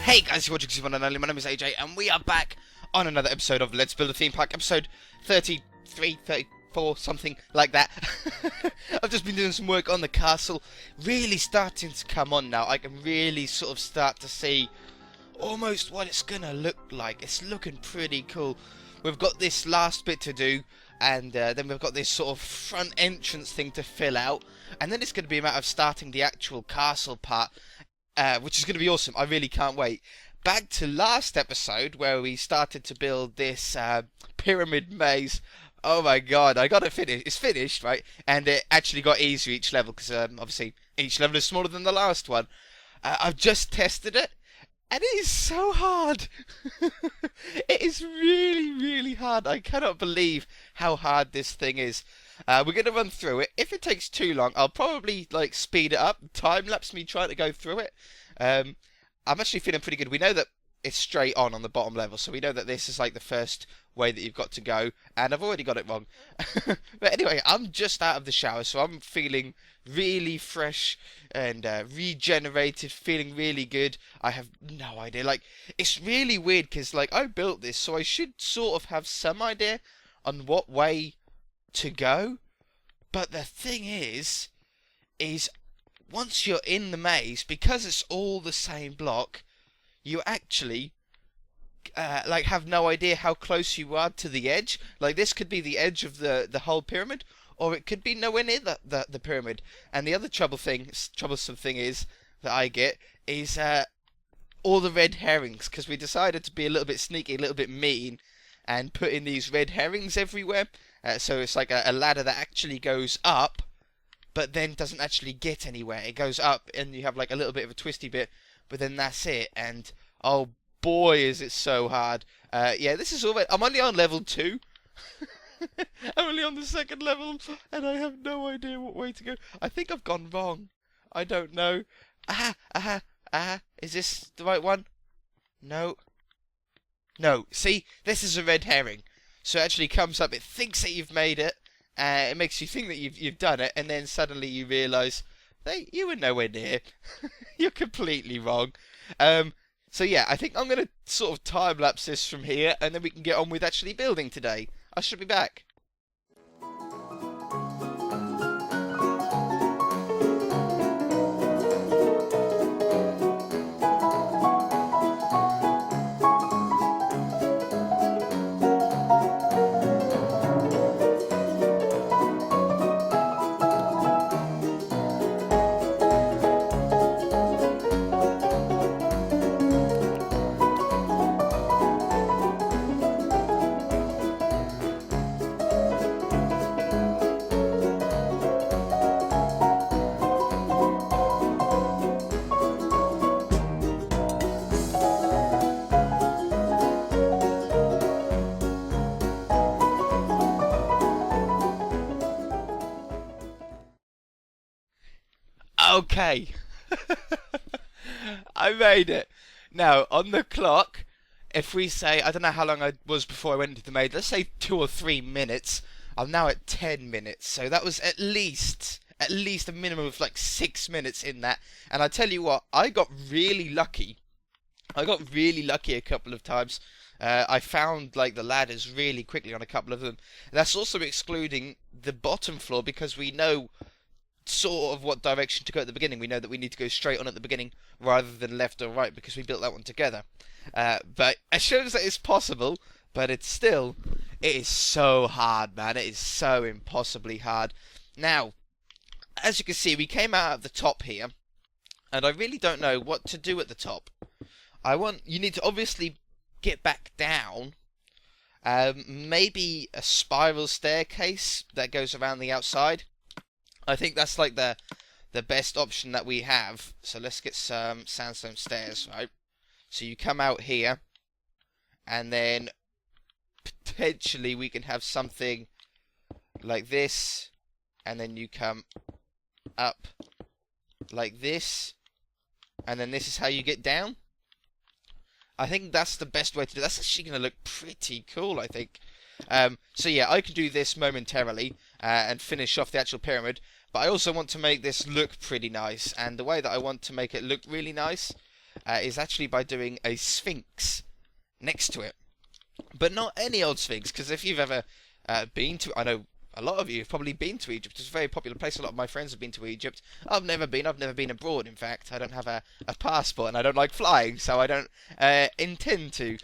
Hey guys, you're watching one and only. My name is AJ, and we are back on another episode of Let's Build a Theme Park, episode 33, 34, something like that. I've just been doing some work on the castle, really starting to come on now. I can really sort of start to see almost what it's gonna look like. It's looking pretty cool. We've got this last bit to do, and then we've got this sort of front entrance thing to fill out, and then it's going to be a matter of starting the actual castle part. Which is going to be awesome. I really can't wait. Back to last episode where we started to build this pyramid maze. Oh my god, I got it finished. It's finished, right? And it actually got easier each level because obviously each level is smaller than the last one. I've just tested it, and it is so hard. It is really, really hard. I cannot believe how hard this thing is. We're going to run through it. If it takes too long, I'll probably like speed it up, time-lapse me trying to go through it. I'm actually feeling pretty good. We know that it's straight on the bottom level, so we know that this is like the first way that you've got to go, and I've already got it wrong. But anyway, I'm just out of the shower, so I'm feeling really fresh and regenerated, feeling really good. I have no idea. Like, it's really weird because like I built this, so I should sort of have some idea on what way to go, but the thing is once you're in the maze, because it's all the same block, you actually like have no idea how close you are to the edge. Like, this could be the edge of the whole pyramid, or it could be nowhere near the pyramid. And the other troublesome thing is that I get is all the red herrings, because we decided to be a little bit sneaky, a little bit mean, and put in these red herrings everywhere. So it's like a ladder that actually goes up, but then doesn't actually get anywhere. It goes up, and you have like a little bit of a twisty bit, but then that's it. And oh boy, is it so hard. Yeah, this is all. I'm only on level 2. I'm only on the second level, and I have no idea what way to go. I think I've gone wrong. I don't know. Is this the right one? No. No. See, this is a red herring. So it actually comes up, it thinks that you've made it, it makes you think that you've done it, and then suddenly you realise that you were nowhere near. You're completely wrong. So yeah, I think I'm going to sort of time-lapse this from here, and then we can get on with actually building today. I should be back. Okay. I made it. Now, on the clock, if we say, I don't know how long I was before I went into the maze, let's say 2 or 3 minutes. I'm now at 10 minutes, so that was at least a minimum of like 6 minutes in that. And I tell you what, I got really lucky. I got really lucky a couple of times. I found like the ladders really quickly on a couple of them. That's also excluding the bottom floor, because we know sort of what direction to go at the beginning. We know that we need to go straight on at the beginning rather than left or right, because we built that one together. But it shows that it's possible, but it is so hard, man. It is so impossibly hard. Now, as you can see, we came out at the top here, and I really don't know what to do at the top. You need to obviously get back down. Maybe a spiral staircase that goes around the outside. I think that's like the best option that we have. So let's get some sandstone stairs, right? So you come out here, and then potentially we can have something like this, and then you come up like this, and then this is how you get down. I think that's the best way to do it. That's actually going to look pretty cool, I think. So yeah, I can do this momentarily and finish off the actual pyramid, but I also want to make this look pretty nice, and the way that I want to make it look really nice is actually by doing a Sphinx next to it. But not any old Sphinx, because if you've ever been to... I know a lot of you have probably been to Egypt. It's a very popular place. A lot of my friends have been to Egypt. I've never been abroad, in fact. I don't have a passport, and I don't like flying, so I don't intend to.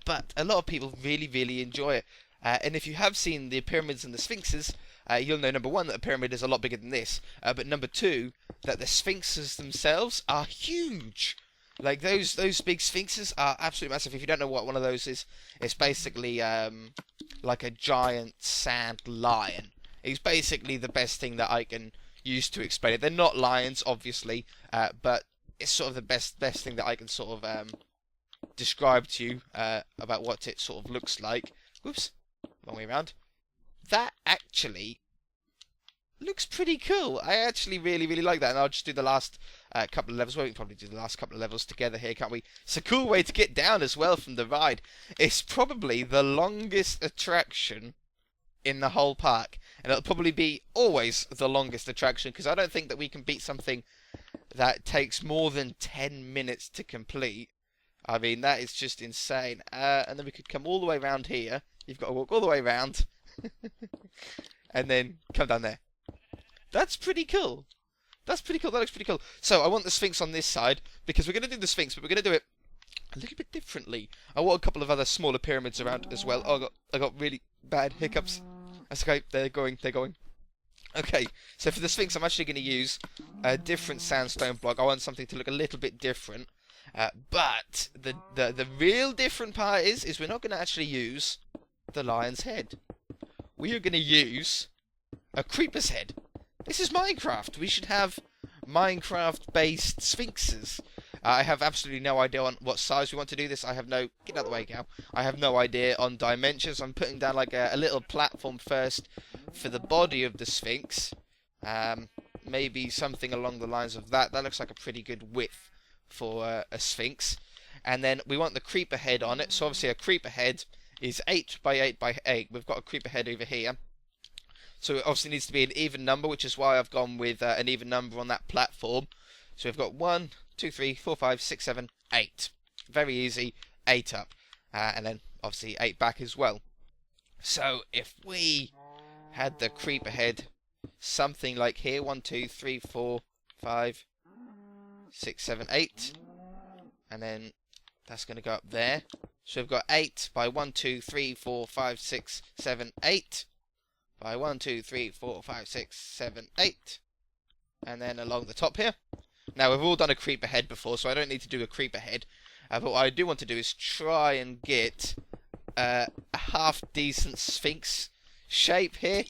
But a lot of people really, really enjoy it. And if you have seen the pyramids and the Sphinxes, you'll know, number one, that a pyramid is a lot bigger than this. But number two, that the Sphinxes themselves are huge. Like, those big Sphinxes are absolutely massive. If you don't know what one of those is, it's basically like a giant sand lion. It's basically the best thing that I can use to explain it. They're not lions, obviously, but it's sort of the best thing that I can sort of describe to you about what it sort of looks like. Whoops, wrong way around. That actually looks pretty cool. I actually really, really like that. And I'll just do the last couple of levels. Well, we can probably do the last couple of levels together here, can't we? It's a cool way to get down as well from the ride. It's probably the longest attraction in the whole park. And it'll probably be always the longest attraction, because I don't think that we can beat something that takes more than 10 minutes to complete. I mean, that is just insane. And then we could come all the way around here. You've got to walk all the way around. And then come down there. That's pretty cool. That's pretty cool. That looks pretty cool. So I want the Sphinx on this side, because we're going to do the Sphinx, but we're going to do it a little bit differently. I want a couple of other smaller pyramids around as well. Oh, I got really bad hiccups. That's okay. They're going. Okay, so for the Sphinx, I'm actually going to use a different sandstone block. I want something to look a little bit different. But the real different part is we're not going to actually use the lion's head. We are going to use a creeper's head. This is Minecraft. We should have Minecraft-based Sphinxes. I have absolutely no idea on what size we want to do this. I have no... Get out of the way, cow. I have no idea on dimensions. I'm putting down like a little platform first for the body of the Sphinx. Maybe something along the lines of that. That looks like a pretty good width for a Sphinx. And then we want the creeper head on it. So obviously a creeper head is 8 by 8 by 8. We've got a creeper head over here. So it obviously needs to be an even number, which is why I've gone with an even number on that platform. So we've got 1, 2, 3, 4, 5, 6, 7, 8. Very easy, 8 up. And then obviously 8 back as well. So if we had the creeper head something like here, 1, 2, 3, 4, 5, 6, 7, 8. And then that's going to go up there. So we've got 8 by 1, 2, 3, 4, 5, 6, 7, 8. By 1, 2, 3, 4, 5, 6, 7, 8. And then along the top here. Now, we've all done a creeper head before, so I don't need to do a creeper head. But what I do want to do is try and get a half-decent Sphinx shape here.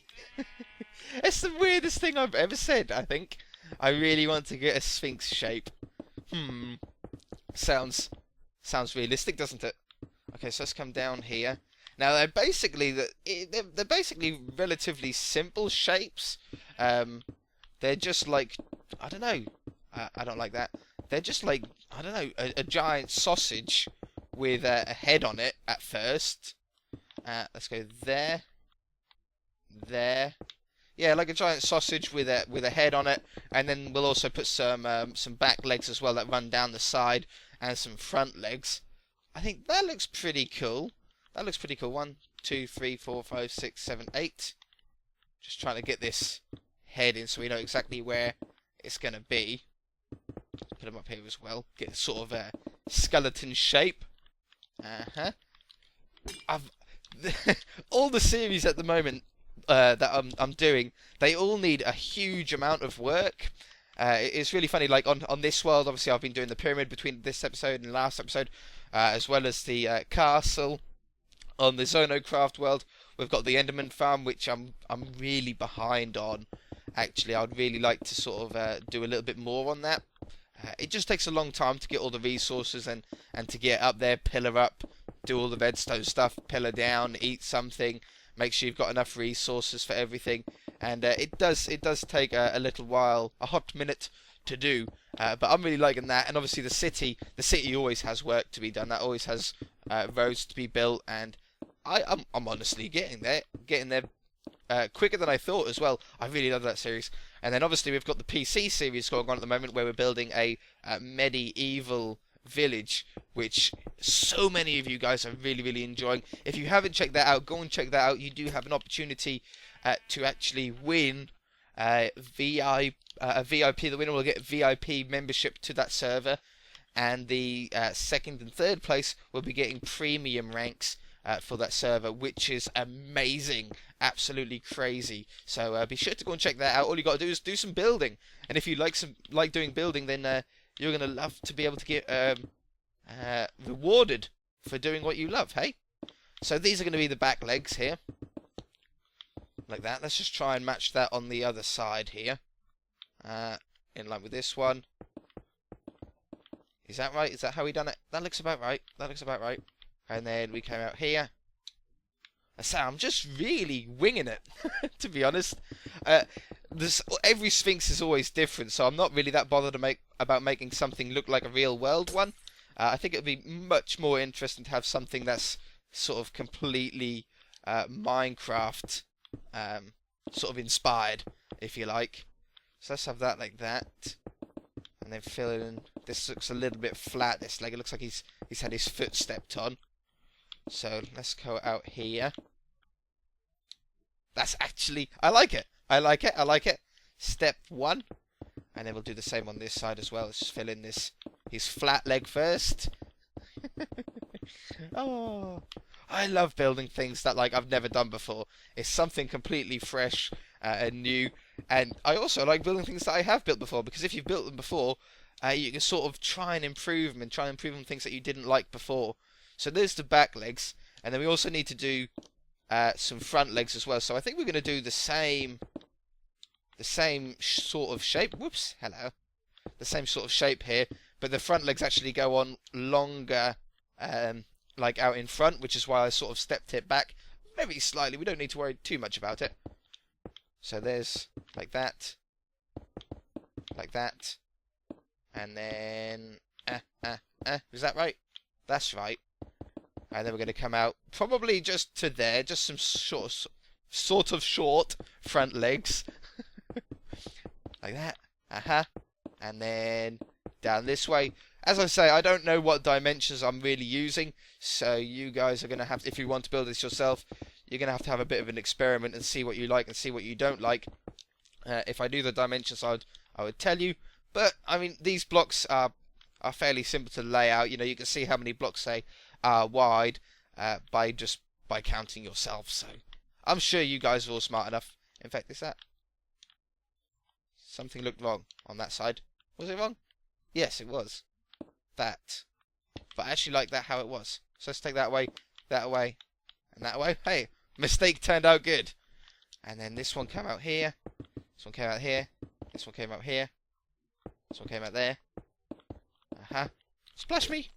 It's the weirdest thing I've ever said, I think. I really want to get a Sphinx shape. Sounds realistic, doesn't it? Okay, so let's come down here. Now they're basically relatively simple shapes. They're just like, I don't know. I don't like that. They're just like, I don't know, a giant sausage with a head on it at first. Let's go there. There. Yeah, like a giant sausage with a head on it, and then we'll also put some back legs as well that run down the side, and some front legs. I think that looks pretty cool. That looks pretty cool. 1, 2, 3, 4, 5, 6, 7, 8. Just trying to get this head in so we know exactly where it's going to be. Put them up here as well. Get sort of a skeleton shape. All the series at the moment that I'm doing, they all need a huge amount of work. It's really funny, like on this world, obviously I've been doing the pyramid between this episode and the last episode, as well as the castle. On the Zonocraft world, we've got the Enderman farm, which I'm really behind on. Actually, I'd really like to sort of do a little bit more on that. It just takes a long time to get all the resources and to get up there, pillar up, do all the redstone stuff, pillar down, eat something, make sure you've got enough resources for everything. And it does take a little while, a hot minute to do. But I'm really liking that. And obviously the city always has work to be done. That always has roads to be built, and I'm honestly getting there quicker than I thought as well. I really love that series. And then obviously we've got the PC series going on at the moment, where we're building a medieval village, which so many of you guys are really enjoying. If you haven't checked that out, go and check that out. You do have an opportunity to actually win a VIP. The winner will get VIP membership to that server, and the second and third place will be getting premium ranks for that server, which is amazing, absolutely crazy. So be sure to go and check that out. All you got to do is do some building, and if you like doing building, then you're gonna love to be able to get rewarded for doing what you love. Hey, so these are going to be the back legs here, like that. Let's just try and match that on the other side here, in line with this one. Is that right? Is that how we done it? That looks about right. That looks about right. And then we came out here. So I'm just really winging it, to be honest. Every Sphinx is always different, so I'm not really that bothered about making something look like a real world one. I think it would be much more interesting to have something that's sort of completely Minecraft sort of inspired, if you like. So let's have that like that. And then fill in. This looks a little bit flat, this leg. It looks like he's had his foot stepped on. So let's go out here. That's actually, I like it. I like it. I like it. Step 1. And then we'll do the same on this side as well. Let's just fill in his flat leg first. Oh, I love building things that I've never done before. It's something completely fresh and new. And I also like building things that I have built before, because if you've built them before, you can sort of try and improve them, and try and improve on things that you didn't like before. So there's the back legs, and then we also need to do some front legs as well. So I think we're going to do the same sort of shape. Whoops, hello. The same sort of shape here, but the front legs actually go on longer, like out in front, which is why I sort of stepped it back very slightly. We don't need to worry too much about it. So there's like that, and then is that right? That's right. And then we're going to come out probably just to there, just some sort of short front legs. Like that. And then down this way. As I say, I don't know what dimensions I'm really using, so you guys are going to have, if you want to build this yourself, you're going to have a bit of an experiment and see what you like and see what you don't like. If I knew the dimensions, I would tell you. But, I mean, these blocks are fairly simple to lay out. You know, you can see how many blocks they are wide by counting yourself. So, I'm sure you guys are all smart enough. In fact, is that? Something looked wrong on that side. Was it wrong? Yes, it was. That. But I actually like that how it was. So let's take that away, and that away. Hey, mistake turned out good. And then this one came out here. This one came out here. This one came out here. This one came out there. Splash me.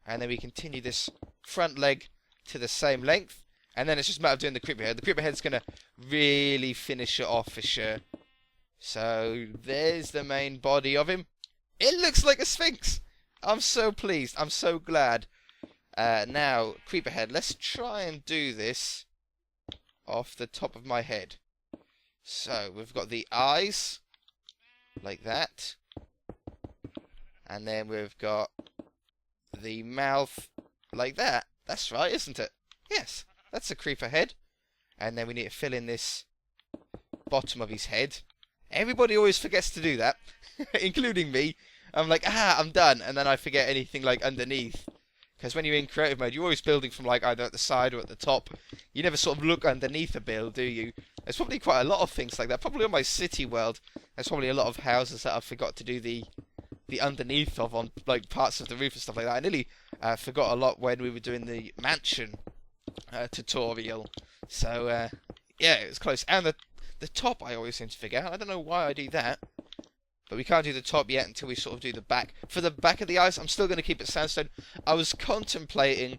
And then we continue this front leg to the same length. And then it's just a matter of doing the creeper head. The creeper head's going to really finish it off for sure. So there's the main body of him. It looks like a Sphinx. I'm so pleased. I'm so glad. Now, creeper head. Let's try and do this off the top of my head. So we've got the eyes like that. And then we've got the mouth like that. That's right, isn't it? Yes, that's a creeper head. And then we need to fill in this bottom of his head. Everybody always forgets to do that, including me. I'm like, I'm done, and then I forget anything like underneath. Because when you're in creative mode, you're always building from like either at the side or at the top. You never sort of look underneath a build, do you? There's probably quite a lot of things like that. Probably on my city world, there's probably a lot of houses that I forgot to do the underneath of on like parts of the roof and stuff like that. I nearly forgot a lot when we were doing the mansion tutorial. So yeah, it was close. And the top I always seem to forget. I don't know why I do that. But we can't do the top yet until we sort of do the back. For the back of the eyes, I'm still going to keep it sandstone. I was contemplating,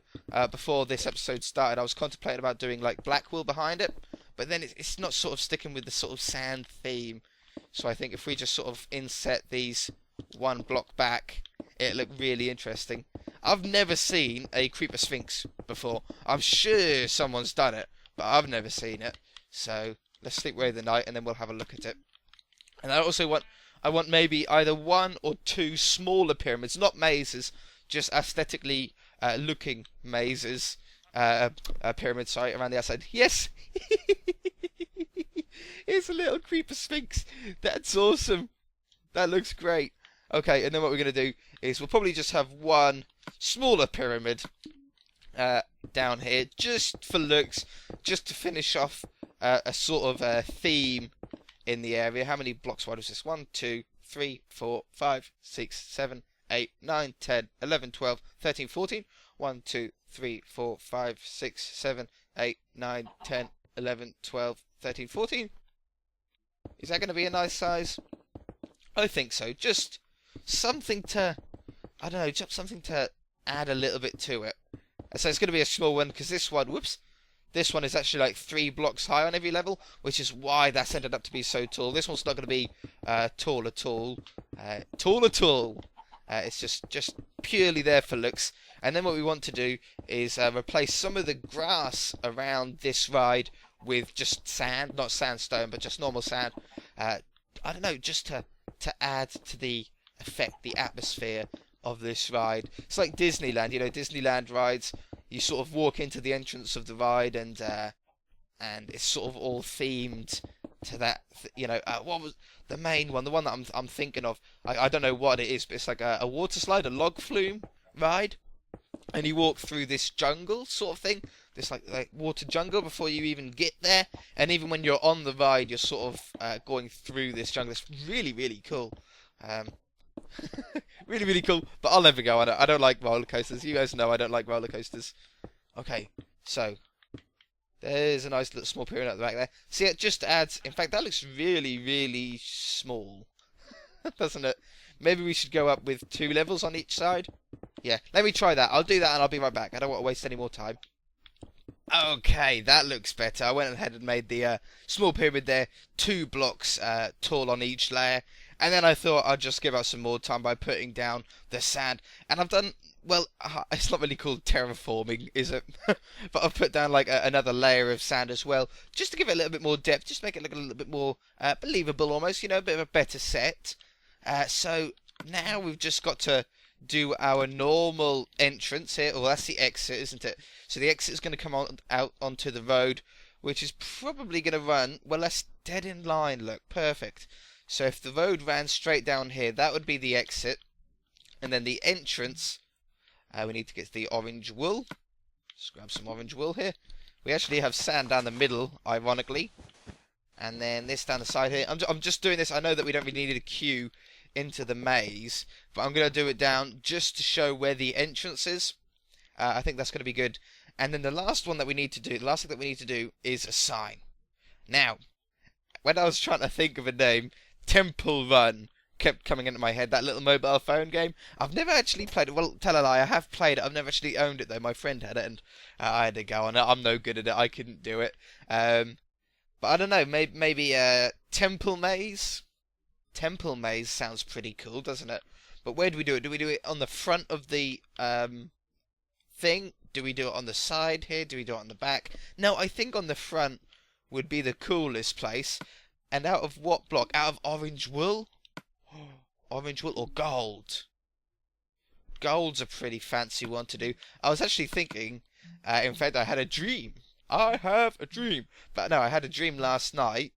before this episode started, I was contemplating about doing like black wool behind it. But then it's not sort of sticking with the sort of sand theme. So I think if we just sort of inset these one block back, it'll look really interesting. I've never seen a creeper Sphinx before. I'm sure someone's done it, but I've never seen it. So let's sleep away the night and then we'll have a look at it. And I also want maybe either one or two smaller pyramids, not mazes, just aesthetically looking mazes, pyramids, sorry, around the outside. Yes! It's a little creeper sphinx. That's awesome. That looks great. Okay, and then what we're going to do is we'll probably just have one smaller pyramid down here, just for looks, just to finish off a sort of theme in the area. How many blocks wide was this? 1, 2, 3, 4, 5, 6, 7, 8, 9, 10, 11, 12, 13, 14. 1, 2, 3, 4, 5, 6, 7, 8, 9, 10, 11, 12, 13, 14. Is that going to be a nice size? I think so. Just something to, I don't know, just something to add a little bit to it. So it's going to be a small one because this one, whoops, this one is actually like 3 blocks high on every level, which is why that's ended up to be so tall. This one's not going to be tall at all. It's just purely there for looks. And then what we want to do is replace some of the grass around this ride with just sand, not sandstone, but just normal sand. I don't know, just to add to the effect, the atmosphere of this ride. It's like Disneyland, you know, Disneyland rides, you sort of walk into the entrance of the ride and it's sort of all themed to that, you know, what was the main one, the one that I'm thinking of, I don't know what it is, but it's like a water slide, a log flume ride, and you walk through this jungle sort of thing, this like water jungle before you even get there, and even when you're on the ride, you're sort of going through this jungle. It's really, really cool. Really, really cool, but I'll never go on it. I don't like roller coasters. You guys know I don't like roller coasters. Okay, so there's a nice little small pyramid at the back there. See, it just adds. In fact, that looks really, really small, doesn't it? Maybe we should go up with 2 levels on each side. Yeah, let me try that. I'll do that and I'll be right back. I don't want to waste any more time. Okay, that looks better. I went ahead and made the small pyramid there, 2 blocks tall on each layer. And then I thought I'd just give us some more time by putting down the sand. And I've done, well, it's not really called terraforming, is it? But I've put down like another layer of sand as well, just to give it a little bit more depth, just make it look a little bit more believable almost, you know, a bit of a better set. So now we've just got to do our normal entrance here. Well, that's the exit, isn't it? So the exit is going to come out onto the road, which is probably going to run, well, that's dead in line, look, perfect. So if the road ran straight down here, that would be the exit. And then the entrance, we need to get the orange wool. Just grab some orange wool here. We actually have sand down the middle, ironically. And then this down the side here. I'm just doing this. I know that we don't really need a queue into the maze, but I'm going to do it down just to show where the entrance is. I think that's going to be good. And then the last one that we need to do, the last thing that we need to do is a sign. Now, when I was trying to think of a name, Temple Run kept coming into my head, that little mobile phone game. I've never actually played it. Well, tell a lie, I have played it. I've never actually owned it, though. My friend had it, and I had to go on it. I'm no good at it. I couldn't do it. But I don't know, maybe Temple Maze? Temple Maze sounds pretty cool, doesn't it? But where do we do it? Do we do it on the front of the thing? Do we do it on the side here? Do we do it on the back? No, I think on the front would be the coolest place. And out of what block? Out of orange wool? Orange wool or gold? Gold's a pretty fancy one to do. I was actually thinking, in fact, I had a dream. I have a dream. But no, I had a dream last night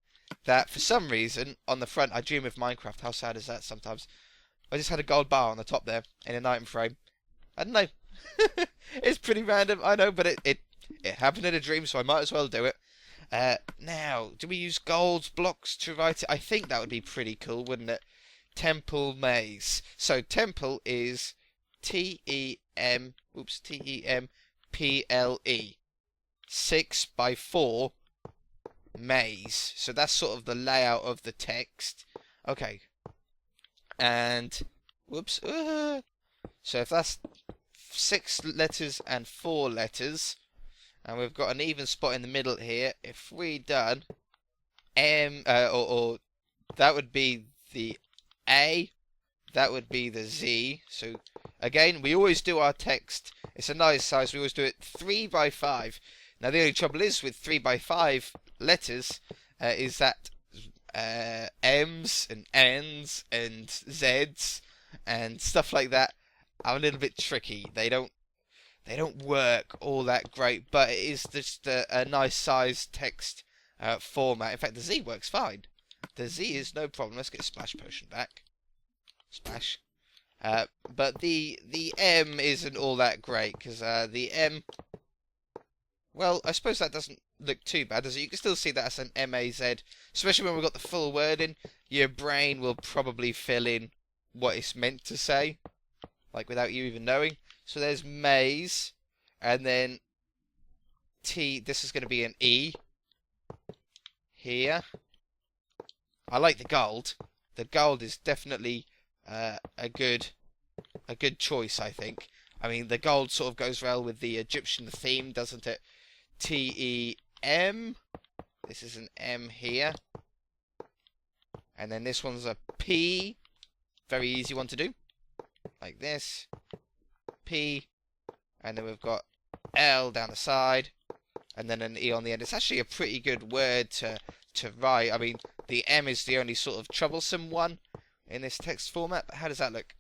that for some reason, on the front, I dream of Minecraft. How sad is that sometimes? I just had a gold bar on the top there in an item frame. I don't know. It's pretty random, I know, but it happened in a dream, so I might as well do it. Now, do we use gold blocks to write it? I think that would be pretty cool, wouldn't it? Temple Maze. So temple is Temple. 6x4 maze. So that's sort of the layout of the text. Okay. And whoops. So if that's 6 letters and 4 letters, and we've got an even spot in the middle here. If we done M, or that would be the A, that would be the Z. So again, we always do our text. It's a nice size. We always do it 3x5. Now the only trouble is with 3x5 letters is that M's and N's and Z's and stuff like that are a little bit tricky. They don't work all that great, but it is just a nice size text format. In fact, the Z works fine. The Z is no problem. Let's get Splash Potion back. Splash. But the M isn't all that great, because the M... Well, I suppose that doesn't look too bad, does it? You can still see that as an M-A-Z. Especially when we've got the full word in. Your brain will probably fill in what it's meant to say. Like, without you even knowing. So there's maze. And then T, this is going to be an E. Here. I like the gold. The gold is definitely a good choice, I think. I mean, the gold sort of goes well with the Egyptian theme, doesn't it? T-E-M. This is an M here. And then this one's a P. Very easy one to do. Like this. P. And then we've got L down the side. And then an E on the end. It's actually a pretty good word to write. I mean, the M is the only sort of troublesome one in this text format. But how does that look?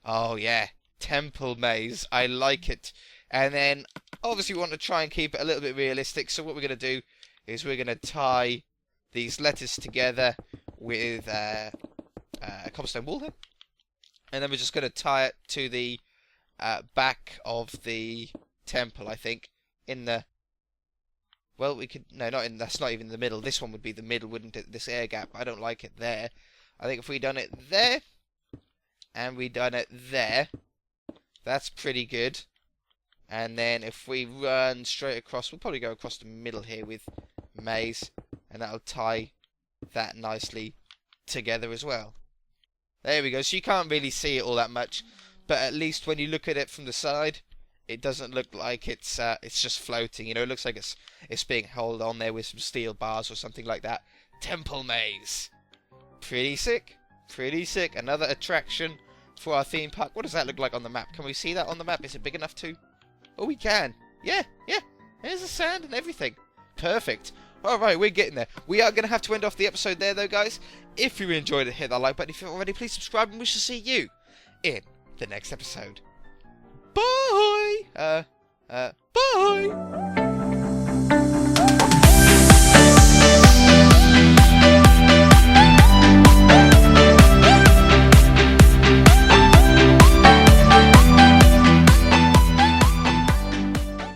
Oh, yeah. Temple maze. I like it. And then, obviously, we want to try and keep it a little bit realistic. So what we're going to do is we're going to tie these letters together with a cobblestone wall here. And then we're just going to tie it to the back of the temple, I think. In the... Well, we could... No, not in... That's not even the middle. This one would be the middle, wouldn't it? This air gap. I don't like it there. I think if we done it there... And we done it there... That's pretty good. And then if we run straight across... We'll probably go across the middle here with maze. And that'll tie that nicely together as well. There we go. So you can't really see it all that much. But at least when you look at it from the side... It doesn't look like it's just floating, you know. It looks like it's being held on there with some steel bars or something like that. Temple maze, pretty sick, pretty sick. Another attraction for our theme park. What does that look like on the map? Can we see that on the map? Is it big enough to? Oh, we can. Yeah. There's the sand and everything. Perfect. All right, we're getting there. We are going to have to end off the episode there, though, guys. If you enjoyed it, hit that like button. If you're already, please subscribe, and we shall see you in the next episode. Bye! Bye!